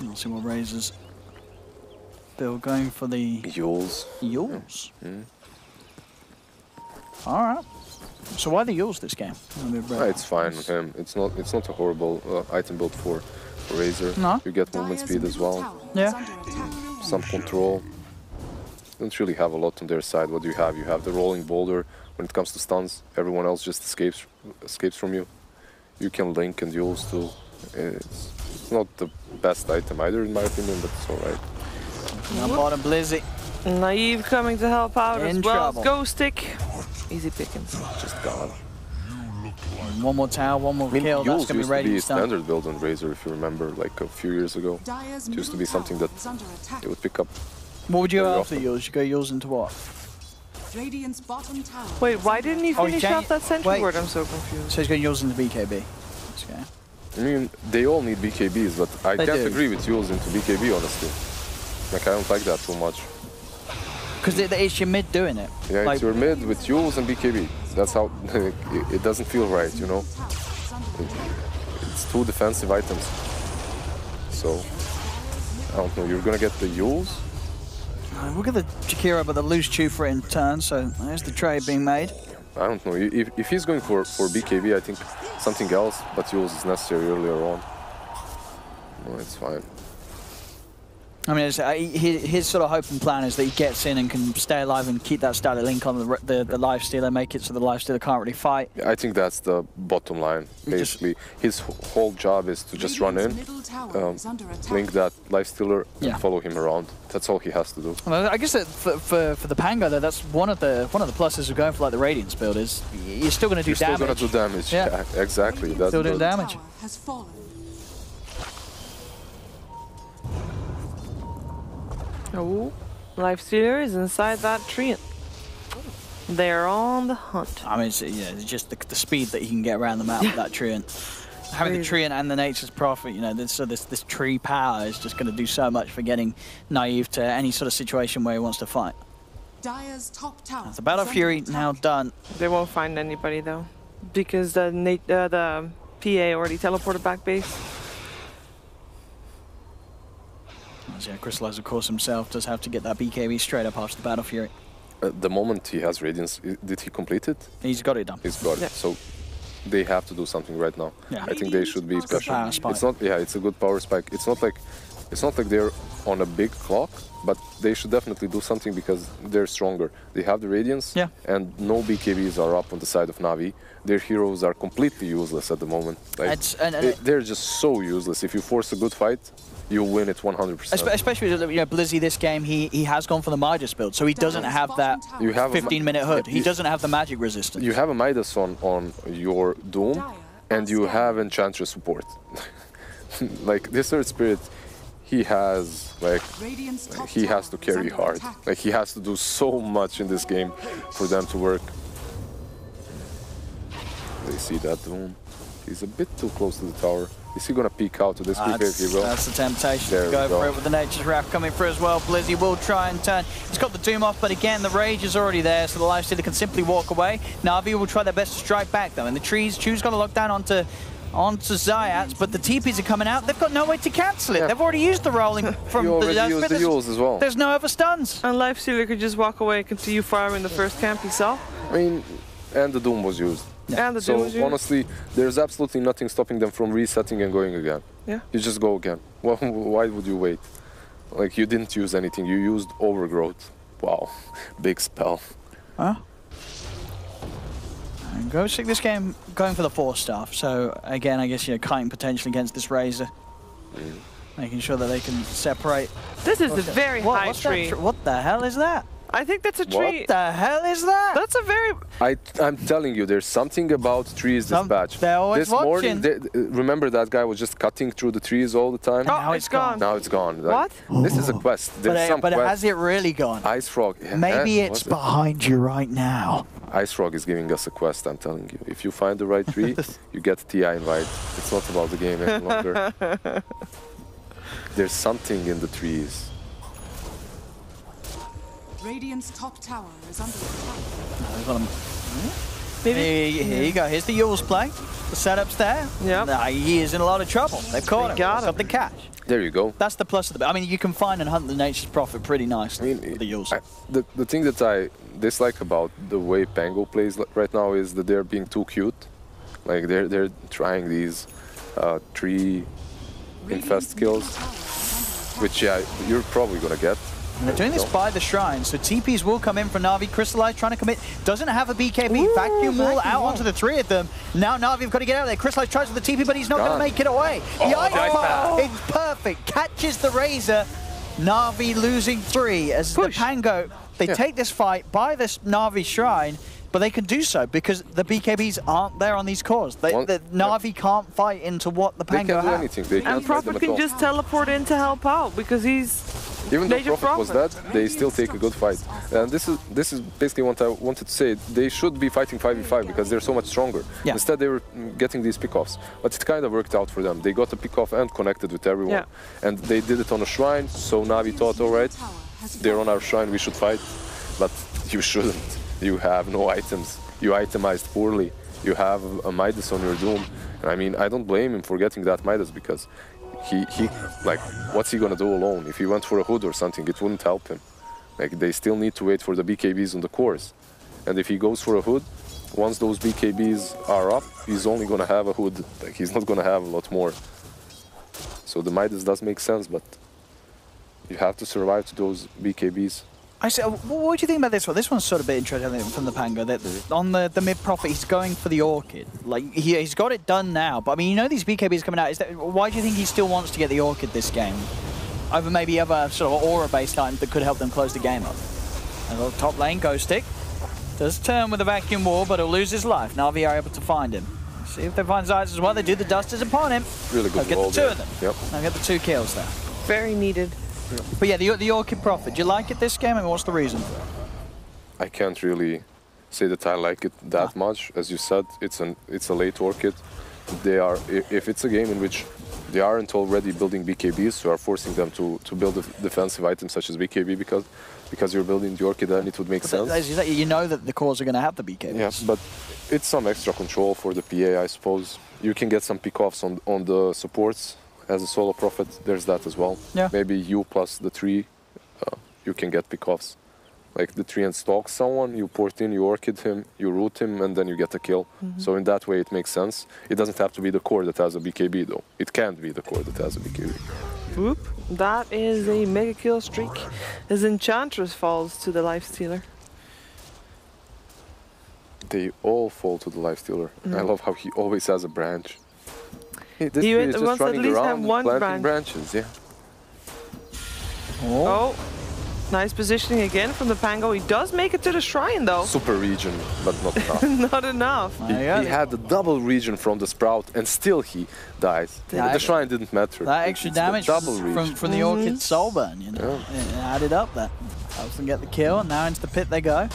We'll see what raises. Bill going for the Yules. Yules. All right. So why the Yules this game? It's fine with him. It's not a horrible item build for Razor. No. You get movement speed as well. Yeah. Some control. don't really have a lot on their side. What do you have? You have the rolling boulder. When it comes to stuns, everyone else just escapes from you. You can link and duels too. It's not the best item either, in my opinion, but it's alright. Bottom Blizzy. Naive coming to help out as well. Ghost stick. Easy pickings. Just gone. One more tower, one more kill. That's going to be ready to be standard build on Razor, if you remember, like a few years ago. It used to be something that it would pick up. What would you go after yours? You go yours into what? Radiant's bottom tower. Wait, why didn't you finish off that sentry word? I'm so confused. So he's going yours into BKB. Okay. I mean, they all need BKBs, but I can't agree with yours into BKB, honestly. Like, I don't like that too much. Because it's your mid doing it. Yeah, like, it's your mid with Yules and BKB. That's how it doesn't feel right, you know? It's two defensive items. So, I don't know, you're gonna get the Yules? We'll get the Jakiro, but the loose chew for it in turn, so there's the trade being made. I don't know, if he's going for BKB, I think something else, but Yules is necessary earlier on. No, it's fine. I mean, his sort of hope and plan is that he gets in and can stay alive and keep that static link on the lifestealer, make it so the lifestealer can't really fight. I think that's the bottom line, basically. His whole job is to just run in, link that lifestealer, and follow him around. That's all he has to do. Well, I guess that for the Pango, though, that's one of the pluses of going for like the Radiance build is you're still going to do damage. You're still going to do damage, yeah exactly. That's still doing damage. Oh, Lifestealer is inside that treant. They're on the hunt. I mean, it's just the speed that he can get around the map with that treant. Having the treant and the Nature's Prophet, you know, this tree power is just going to do so much for getting Naive to any sort of situation where he wants to fight. Dire's top tower. The Battle Fury now done. They won't find anybody though, because the PA already teleported back base. Yeah, Crystallize, of course, himself does have to get that BKB straight up after the Battle Fury. The moment he has Radiance, did he complete it? He's got it done. He's got it. So they have to do something right now. Yeah. I think they should be. It's not. Yeah, it's a good power spike. It's not like they're on a big clock, but they should definitely do something because they're stronger. They have the Radiance, and no BKBs are up on the side of Na'Vi. Their heroes are completely useless at the moment. Like, they're just so useless. If you force a good fight, you win it 100%. Especially, you know, Blizzy this game, he has gone for the Midas build, so he doesn't have that 15-minute hood. He doesn't have the magic resistance. You have a Midas on your Doom, and you have Enchantress support. Like, this Earth Spirit, he has to carry hard. Like, he has to do so much in this game for them to work. They see that Doom. He's a bit too close to the tower. Is he going to peek out to this quick if he will? That's the temptation to go for it with the Nature's Wrath coming through as well. Blizzy will try and turn. He's got the Doom off, but again, the Rage is already there, so the Lifestealer can simply walk away. Na'Vi will try their best to strike back, though. And the Chew's got to lock down onto Zayats, but the TPs are coming out. They've got no way to cancel it. They've already used the rolling from you already used the Yules as well. There's no other stuns. And Lifestealer could just walk away and continue firing the first camp he saw. I mean, and the Doom was used. Yeah. And the Doom was used. Honestly, there's absolutely nothing stopping them from resetting and going again. Yeah. You just go again. Well, why would you wait? Like, you didn't use anything. You used Overgrowth. Wow. Big spell. Huh? Go stick this game going for the 4-star. So, again, I guess you're kiting potentially against this Razor. Making sure that they can separate. This is a very high tree. What the hell is that? I think that's a tree. What the hell is that? That's a very... I'm telling you, there's something about trees this batch. They're always watching. Remember that guy was just cutting through the trees all the time? Oh, now it's gone. Now it's gone. What? This is a quest. But has it really gone? Ice Frog. Maybe it's behind you right now. Ice Frog is giving us a quest, I'm telling you. If you find the right tree, you get TI invite. It's not about the game any longer. There's something in the trees. Radiant's top tower is under attack. Maybe. Here you go. Here's the Yules play. The setup's there. Yeah. He is in a lot of trouble. They've caught him. Got the catch. There you go. That's the plus of the. I mean, you can find and hunt the Nature's Prophet pretty nicely with the Yules. The thing that I dislike about the way Pango plays right now is that they're being too cute. Like, they're trying these tree infest kills, which you're probably gonna get. And they're doing this by the shrine, so TPs will come in for Na'Vi. Crystallize trying to commit, doesn't have a BKB. Ooh, vacuum wall out onto the 3 of them. Now Na'Vi have got to get out of there. Crystallize tries with the TP, but he's not going to make it away. It's perfect. Catches the Razor. Na'Vi losing 3 as the Pango. They take this fight by this Na'Vi shrine, but they can do so because the BKBs aren't there on these cores. The Na'Vi can't fight into what the Pango have. And Prophet can just teleport in to help out because he's even though Prophet was dead, they still take a good fight. And this is basically what I wanted to say. They should be fighting 5v5 because they're so much stronger. Yeah. Instead, they were getting these pickoffs. But it kind of worked out for them. They got a pickoff and connected with everyone. Yeah. And they did it on a shrine, so Na'Vi thought, all right, they're on our shrine, we should fight. But you shouldn't. You have no items. You itemized poorly. You have a Midas on your Doom. And I mean, I don't blame him for getting that Midas because he like, what's he gonna do alone? If he went for a hood or something, it wouldn't help him. Like, they still need to wait for the BKBs on the cores. And if he goes for a hood, once those BKBs are up, he's only gonna have a hood. Like, he's not gonna have a lot more. So the Midas does make sense, but you have to survive to those BKBs. I say, what do you think about this one? This one's sort of a bit interesting from the Pango. That on the mid Prophet, he's going for the Orchid. Like he's got it done now. But I mean, you know these BKBs coming out. Why do you think he still wants to get the Orchid this game over maybe other sort of aura-based items that could help them close the game up? And the top lane, Ghost Stick does turn with a vacuum wall, but he'll lose his life. Na'Vi are able to find him. See if they find Zayas as well. They do. The dust is upon him. Really good. They'll get the 2 of them. Yep. They'll get the 2 kills there. very needed. But yeah, the Orchid Prophet, do you like it this game, and what's the reason? I can't really say that I like it that much. As you said, it's a late Orchid. They are, if it's a game in which they aren't already building BKBs, so are forcing them to build defensive items such as BKB because you're building the Orchid, then it would make sense. As you say, you know that the cores are going to have the BKBs. Yeah, but it's some extra control for the PA, I suppose. You can get some pickoffs on the supports. As a solo Prophet, there's that as well. Yeah. Maybe you plus the 3, you can get pickoffs. Like the 3 and stalk someone, you port in, you Orchid him, you root him, and then you get a kill. So in that way it makes sense. It doesn't have to be the core that has a BKB though. It can't be the core that has a BKB. Whoop. That is a mega kill streak as Enchantress falls to the Lifestealer. They all fall to the Lifestealer. I love how he always has a branch. Hey, this He is just wants running at least around have one planting branch. branches, yeah. Oh. Nice positioning again from the Pango. He does make it to the shrine though. Super regen, but not enough. Not enough. He had the double regen from the Sprout and still he dies. The shrine didn't matter. That extra damage from the Orchid Soulburn, you know, it added up there. Helps them get the kill, and now into the pit they go.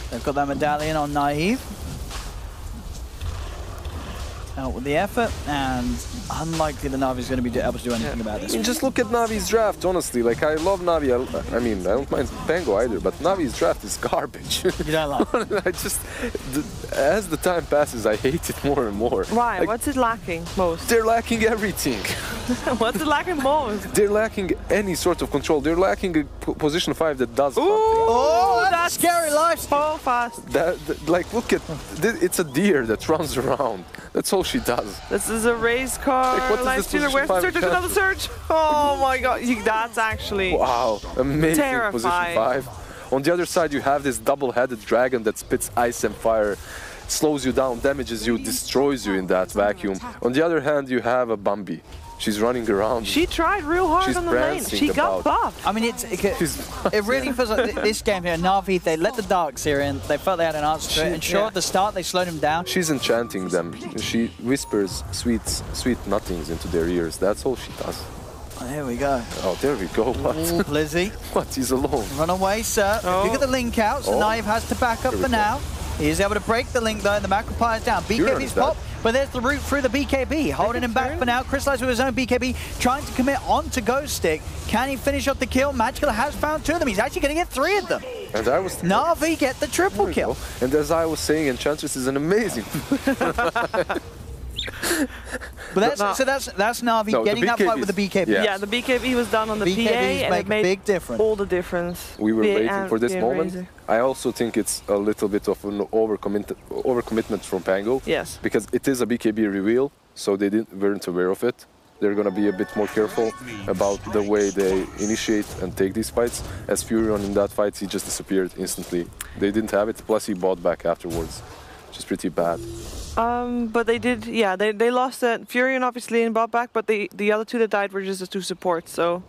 They've got that medallion on Naive. Out with the effort, and unlikely the Navi's going to be able to do anything about this. I mean, just look at Navi's draft, honestly. Like, I love Navi. I mean, I don't mind Pango either, but Navi's draft is garbage. You don't like it? I just, as the time passes, I hate it more and more. Why? Like, What's it lacking most? they're lacking everything. What's it lacking most? They're lacking any sort of control. They're lacking a position 5 that does something. Oh, that's scary life. So fast. Like, look at, it's a deer that runs around. That's all she does. This is a race car. Like, what is this Lifestealer, where's the position search? There's another search. Oh my god, that's actually wow, amazing terrifying. position 5. On the other side, you have this double-headed dragon that spits ice and fire, slows you down, damages you, destroys you in that vacuum. On the other hand, you have a Bambi. She's running around. She tried real hard on the lane. She got buffed. I mean, it really feels like this game here, Na'Vi, they let the Darkseer in, they felt they had an answer to it, and sure, at the start, they slowed him down. She's enchanting them. She whispers sweet nothings into their ears. That's all she does. Oh, here we go. Oh, there we go. What? Ooh, Blizzy. What? He's alone. Run away, sir. Look at the link out, so Naive has to back up for now. He is able to break the link, though, and the macro is down. BKB's pop, but there's the route through the BKB, holding him back for now. Crystallize with his own BKB, trying to commit onto Ghost Stick. Can he finish off the kill? Magical has found 2 of them. He's actually going to get 3 of them. And I was Na'Vi get the triple kill. And as I was saying, Enchantress is an amazing. But that's Na'Vi getting that fight with the BKB. Yeah, the BKB was done on the PA, and it made big difference. All the difference. We were waiting for this moment. I also think it's a little bit of an overcommitment from Pango. Yes. Because it is a BKB reveal, so they weren't aware of it. they're going to be a bit more careful about the way they initiate and take these fights. As Furion in that fight, he just disappeared instantly. They didn't have it, plus he bought back afterwards, which is pretty bad. But they did, yeah, they lost that Furion obviously and bought back, but the other two that died were just the two supports. So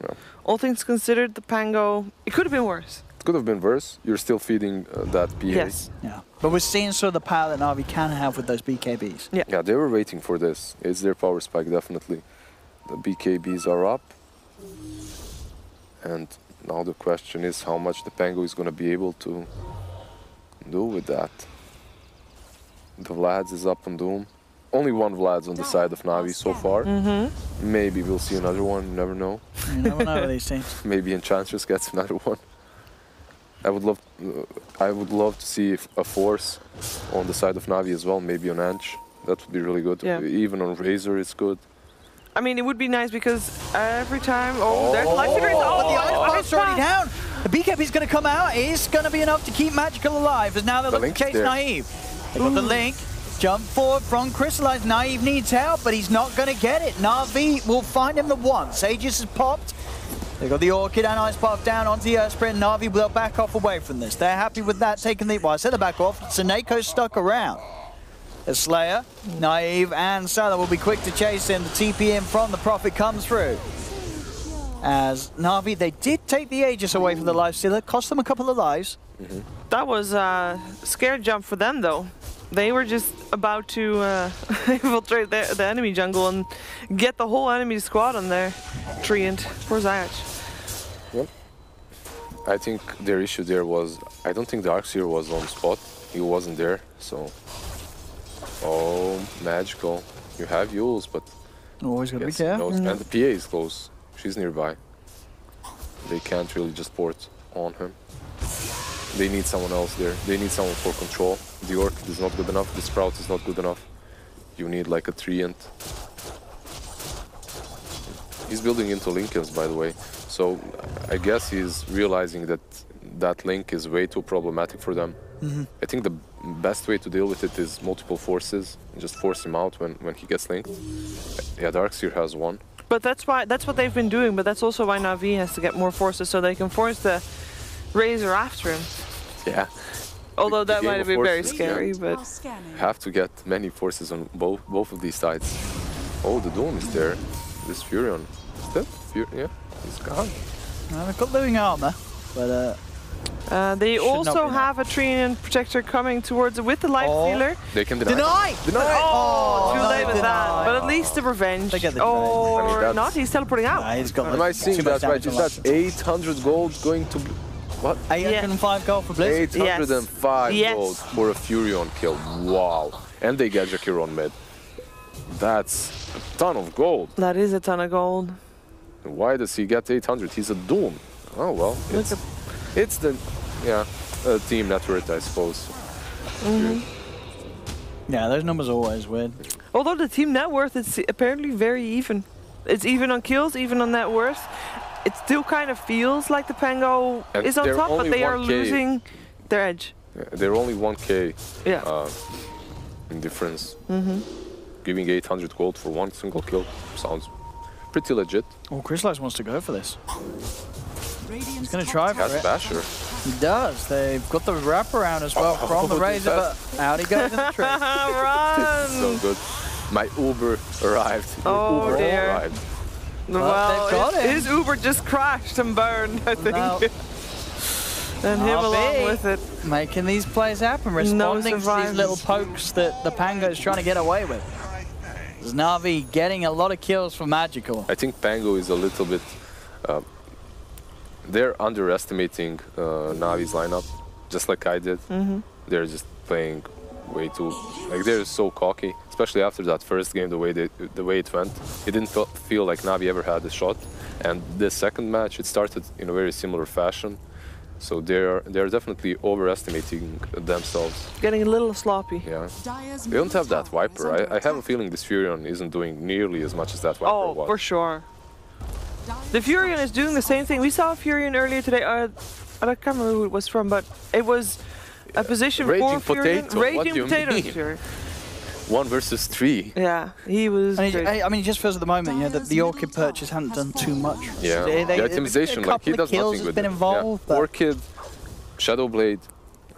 all things considered, the Pango, it could have been worse. It could have been worse. You're still feeding that PA. Yes. Yeah. But we're seeing sort of the power that Na'Vi can have with those BKBs. Yeah. Yeah, they were waiting for this. It's their power spike, definitely. The BKBs are up. And now the question is how much the Pango is going to be able to do with that. The Vlad's is up on Doom. Only one Vlad's on the side of Na'Vi so far. Maybe we'll see another one, you never know. You never know with these teams. Maybe Enchantress gets another one. I would love to see a Force on the side of Na'Vi as well, maybe on Ench. That would be really good. Yeah. Even on Razor, it's good. I mean, it would be nice because every time... Oh, there's Life Leader. Oh, it's already down. The BKB is going to come out. It's going to be enough to keep Magical alive, as now they're looking to chase Naive. They got the link. Jump forward from Crystallize. Naive needs help, but he's not going to get it. Na'Vi will find him the once. Aegis has popped. They got the Orchid and Ice Path down onto the Earth Sprint. Na'Vi will back off away from this. They're happy with that, taking the... Well, I said they back off. Seneco's stuck around. The Slayer, Naive, and Salah will be quick to chase in. The TP in from the Prophet comes through. As Na'Vi, they did take the Aegis away from the Lifestealer, cost them a couple of lives. That was a scared jump for them, though. They were just about to infiltrate the enemy jungle and get the whole enemy squad on there. Treant for Zayach. Yep. I think their issue there was, I don't think the Darkseer was on spot. He wasn't there, so... Oh, Magical. You have Yules, but... Always got to be careful. And the PA is close. She's nearby. They can't really just port on him. They need someone else there. They need someone for control. The Orchid is not good enough. The Sprout is not good enough. You need like a Treant. He's building into Lincolns, by the way. So I guess he's realizing that that link is way too problematic for them. I think the best way to deal with it is multiple forces and just force him out when he gets linked. Yeah, Darkseer has one. But that's what they've been doing, but that's also why Na'Vi has to get more forces so they can force the Razor after him. Yeah. Although that might have been very scary, but... Have to get many forces on both of these sides. Oh, the Doom is there. This Furion. Is that Furion? Yeah, he's gone. They've got living armor, but... they also have a Treant Protector coming towards it with the Life Stealer. They can deny. Oh, too late with that. But at least the revenge. Or not, he's teleporting out. Am I seeing that right? Is that 800 gold going to... What? 805 gold for Blizzard? 805 gold for a Furion kill. Wow. And they get Jakiro on mid. That's a ton of gold. That is a ton of gold. Why does he get 800? He's a Doom. Oh, well. It's the team net worth, I suppose. Yeah, those numbers are always weird. Although the team net worth is apparently very even. It's even on kills, even on net worth. It still kind of feels like the Pango is on top, but they are losing their edge. Yeah, they're only 1k in difference. Giving 800 gold for one single kill sounds pretty legit. Well, Crystallize wants to go for this. He's going to try for it. Basher. He does. They've got the wraparound as well from the Razor, but out he goes in the trick. Run! So good. My Uber arrived. Oh Uber dear. arrived. Well, his Uber just crashed and burned, I think. No. And him along with it. Making these plays happen, responding to these little pokes that the Pango is trying to get away with. There's Na'Vi getting a lot of kills for Magical. I think Pango is a little bit... they're underestimating Navi's lineup, just like I did. They're just playing way too... Like, they're so cocky, especially after that first game, the way it went. It didn't feel like Na'Vi ever had a shot. And the second match, it started in a very similar fashion. So they're definitely overestimating themselves. Getting a little sloppy. Yeah. They don't have that Viper. I have a feeling this Furion isn't doing nearly as much as that Viper was. Oh, for sure. The Furion is doing the same thing. We saw a Furion earlier today. I can't remember who it was from, but it was a position Raging for Furion. Potato. Raging Potato. 1 versus 3. Yeah, he was. I mean, it just feels at the moment, you know, that the Orchid purchase hadn't done too much. Yeah, the itemization, like he does nothing with been it. involved. Yeah. Orchid, Shadowblade.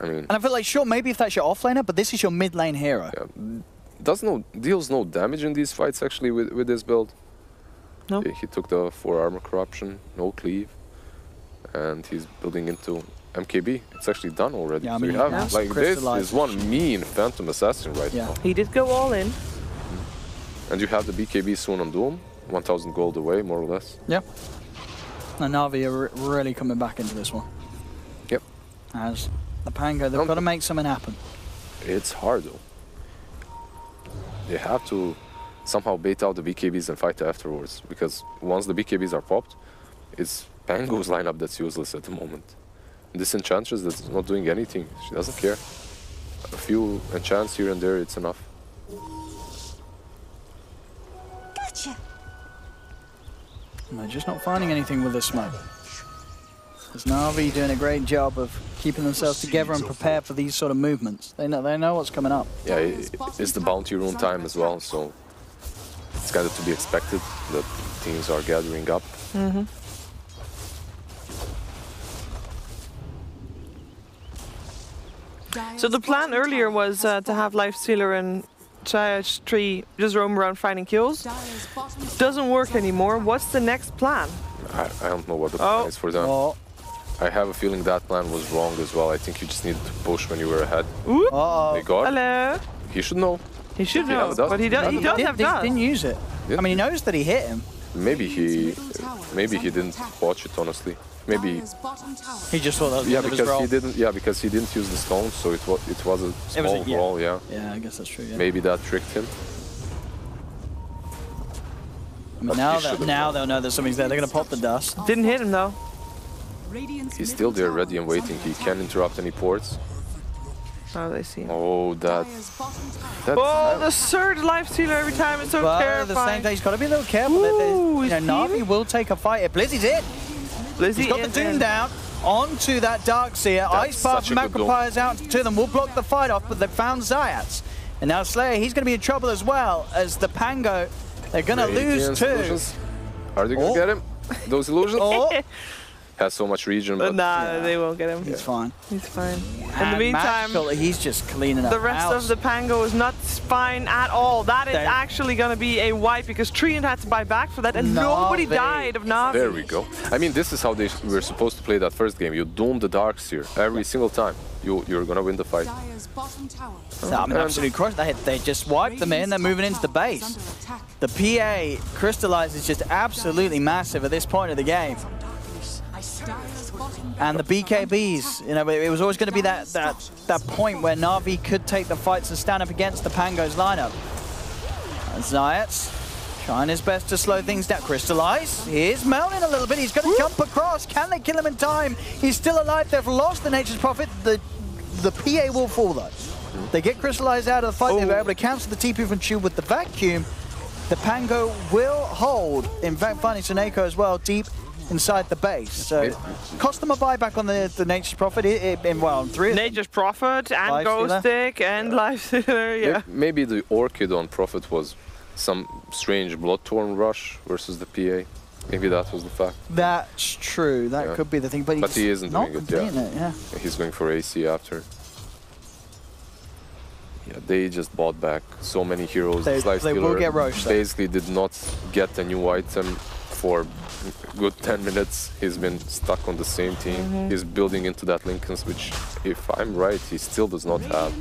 I mean, and I feel like, sure, maybe if that's your offlaner, but this is your mid lane hero. Yeah. Deals no damage in these fights actually with this build. No. He took the 4 armor corruption, no cleave, and he's building into MKB. It's actually done already. Yeah, I so mean, you have, like, this is one mean Phantom Assassin right now. He did go all in. And you have the BKB soon on Doom, 1,000 gold away, more or less. Yeah. And Na'Vi are really coming back into this one. Yep. As the Pango, they've got to make something happen. It's hard though. They have to somehow bait out the BKBs and fight afterwards, because once the BKBs are popped, it's Pango's lineup that's useless at the moment. This Enchantress that's not doing anything, she doesn't care. A few enchants here and there, it's enough. Gotcha. And they're just not finding anything with the smoke. There's Na'Vi doing a great job of keeping themselves together and prepared for these sort of movements. They know what's coming up. Yeah, it's the bounty rune time as well, so it's kind of to be expected that teams are gathering up. Mm-hmm. So the plan earlier was to have Lifestealer and Triage 3 just roam around finding kills. Doesn't work anymore. What's the next plan? I don't know what the plan is for them. I have a feeling that plan was wrong as well. I think you just needed to push when you were ahead. They got it. Hello. He should know. He should know, but he does have dust. He didn't use it. I mean, he knows that he hit him. Maybe he didn't watch it, honestly. Maybe he just thought that was because he didn't use the stone, so it was a small roll. Yeah, I guess that's true. Yeah. Maybe that tricked him. I mean, now they'll know that something's there. They're gonna pop the dust. Didn't hit him though. He's still there, ready and waiting. He can't interrupt any ports. Oh, they see him. Oh, that's the third Lifestealer every time. It's so terrifying. At the same time, he's got to be a little careful. You know, Na'Vi will take a fight. If Blizzy's in. He's got the Doom down onto that Darkseer. Ice Path and Magpie's out to them. Will block the fight off, but they've found Zayats. And now Slayer, he's going to be in trouble as well as the Pango. They're going to lose too. Illusions. Are they going to get him? Those illusions? Has so much region, but nah, they won't get him. He's fine. He's fine. In the meantime, he's just cleaning up. The rest of the Pango is not fine at all. That is actually going to be a wipe because Treant had to buy back for that, and nobody died of Na'Vi. There we go. I mean, this is how they were supposed to play that first game. You doom the Darkseer every single time. You're going to win the fight. I mean, absolutely crushed. They just wiped them in. They're moving into the base. The PA crystallizes just absolutely massive at this point of the game. And the BKBs, you know, it was always going to be that point where Na'Vi could take the fights and stand up against the Pango's lineup. And Zayats trying his best to slow things down. Crystallize, he's melting a little bit. He's going to jump across. Can they kill him in time? He's still alive. They've lost the Nature's Prophet. The PA will fall though. They get crystallized out of the fight. They were able to cancel the TP from Tube with the vacuum. The Pango will hold. In fact, finding Suneko as well, deep inside the base. So cost them a buyback on the Nature's Prophet on 3 of them. Nature's Prophet and Ghost Stick and Lifestealer, yeah. Maybe the Orchid on Prophet was some strange Bloodthorn rush versus the PA. Maybe that was the fact. That's true. That could be the thing. But he isn't doing it, yeah. He's going for AC after. Yeah, they just bought back so many heroes. They will get rushed. Basically did not get a new item for a good 10 minutes. He's been stuck on the same team. He's building into that Linken's, which, if I'm right, he still does not have.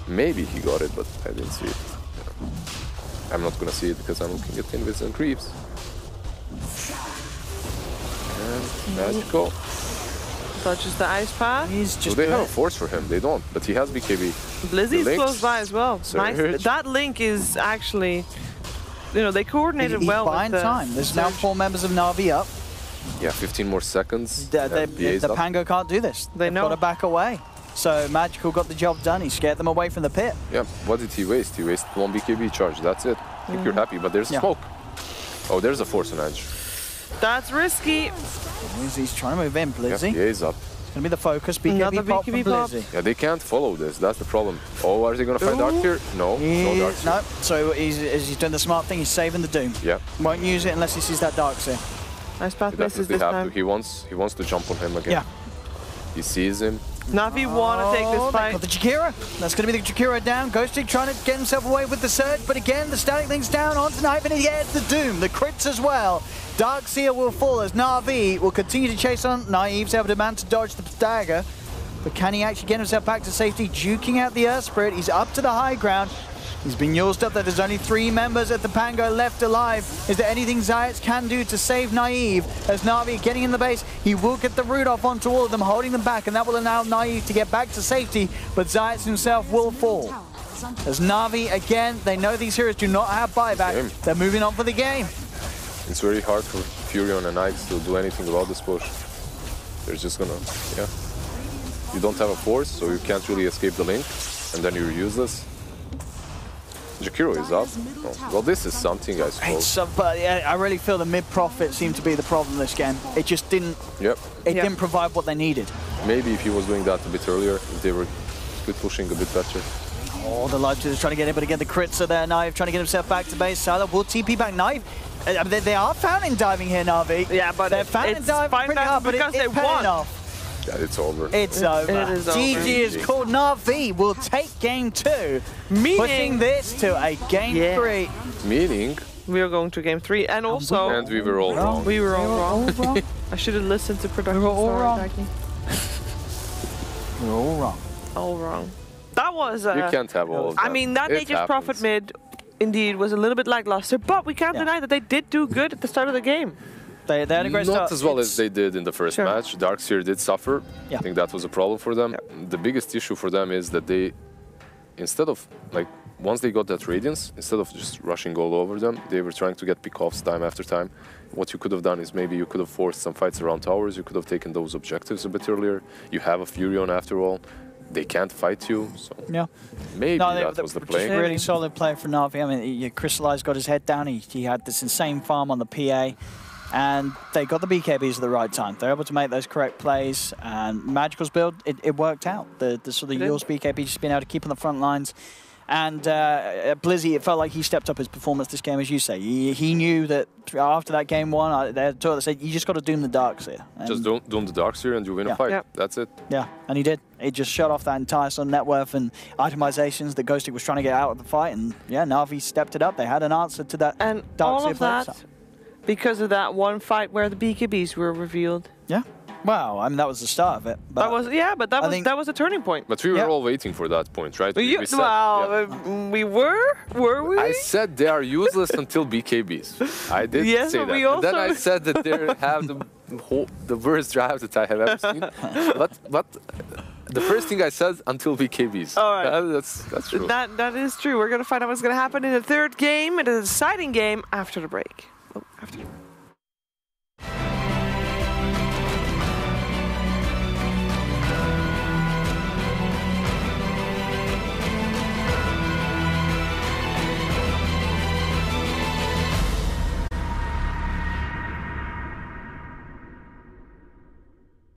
Maybe he got it, but I didn't see it. I'm not gonna see it because I'm looking at Invis and Creeps. And magical. Touches the Ice Path. So they have a force for him. They don't, but he has BKB. Blizzy's close by as well. Nice. That link is actually, you know, they coordinated well. Buying time. There's now 4 members of Na'Vi up. Yeah, 15 more seconds. The Pango can't do this. They've got to back away. So Magical got the job done. He scared them away from the pit. Yeah, what did he waste? He wasted 1 BKB charge. That's it. I think you're happy, but there's a smoke. Oh, there's a force on edge. That's risky. He's trying to move in, Blizzy. Yeah, PA's up. Gonna be the focus. BKB pop from Blizzy. Yeah, they can't follow this. That's the problem. Oh, are they gonna fight Dark here? No, no Dark here. No. So he's doing the smart thing. He's saving the Doom. Yeah. Won't use it unless he sees that Darkseer. Nice path misses this time. He wants to jump on him again. Yeah. He sees him. Navi want to take this fight. Got the Jakiro. That's going to be the Jakiro down. Ghostic trying to get himself away with the surge, but again, the static link's down onto Knife, and he gets the Doom, the crits as well. Darkseer will fall as Na'Vi will continue to chase on. Naive's able to man to dodge the dagger, but can he actually get himself back to safety? Juking out the Earth Spirit. He's up to the high ground. He's been used up there. There's only 3 members at the Pango left alive. Is there anything Zayats can do to save Naive? As Na'Vi getting in the base, he will get the root off onto all of them, holding them back, and that will allow Naive to get back to safety, but Zayats himself will fall. As Na'Vi, again, they know these heroes do not have buyback. They're moving on for the game. It's very hard for Furion and Knights to do anything about this push. They're just gonna, yeah. You don't have a force, so you can't really escape the link, and then you're useless. Jakiro is up. Oh, well, this is something, I suppose. But yeah, I really feel the mid-profit seemed to be the problem this game. It just didn't. Yep. It didn't provide what they needed. Maybe if he was doing that a bit earlier, if they were pushing a bit better. Oh, the Lodge is trying to get able to get the crits of there. Knife trying to get himself back to base. Salah will TP back. Knife. They are fountain diving here, Na'Vi. Yeah, but they're fountain diving pretty hard, but it's paying off. Yeah, it's over. It's over. It is over. GG is called. Na'Vi will take game 2, pushing this to a game 3. Meaning we are going to game 3, and also and we were all wrong. We were all wrong. I should have listened to production. We were all wrong. We were all wrong. All wrong. That was. You can't have all of that. I mean, that Nature's Prophet mid, indeed, was a little bit lackluster, but we can't deny that they did do good at the start of the game. They had a great start. Not as well as they did in the first match. Darkseer did suffer. I think that was a problem for them. The biggest issue for them is that they, instead of, like, once they got that Radiance, instead of just rushing all over them, they were trying to get pick-offs time after time. What you could have done is maybe you could have forced some fights around towers, you could have taken those objectives a bit earlier. You have a Furion after all. They can't fight you, so maybe that was the play. Really solid play for Na'Vi. I mean, Crystallize got his head down. He had this insane farm on the PA. And they got the BKBs at the right time. They're able to make those correct plays. And Magical's build, it worked out. The sort of yours BKB just being able to keep on the front lines. And Blizzy, it felt like he stepped up his performance this game, as you say. He knew that after that game 1, they said, you just got to doom the Darkseer. Just doom the Darkseer and you win a fight. That's it. Yeah, and he did. It just shut off that entire sort of net worth and itemizations that Ghostic was trying to get out of the fight. And yeah, Na'Vi stepped it up. They had an answer to that and Darkseer all of that because of that one fight where the BKBs were revealed. Yeah. Wow, I mean, that was the start of it. But that was a turning point. But we were all waiting for that point, right? We were we? I said they are useless until BKBs. I did say that. We also then I said that they have the worst draft that I have ever seen. but the first thing I said until BKBs. All right. That's true. That is true. We're going to find out what's going to happen in the third game. It is a deciding game after the break.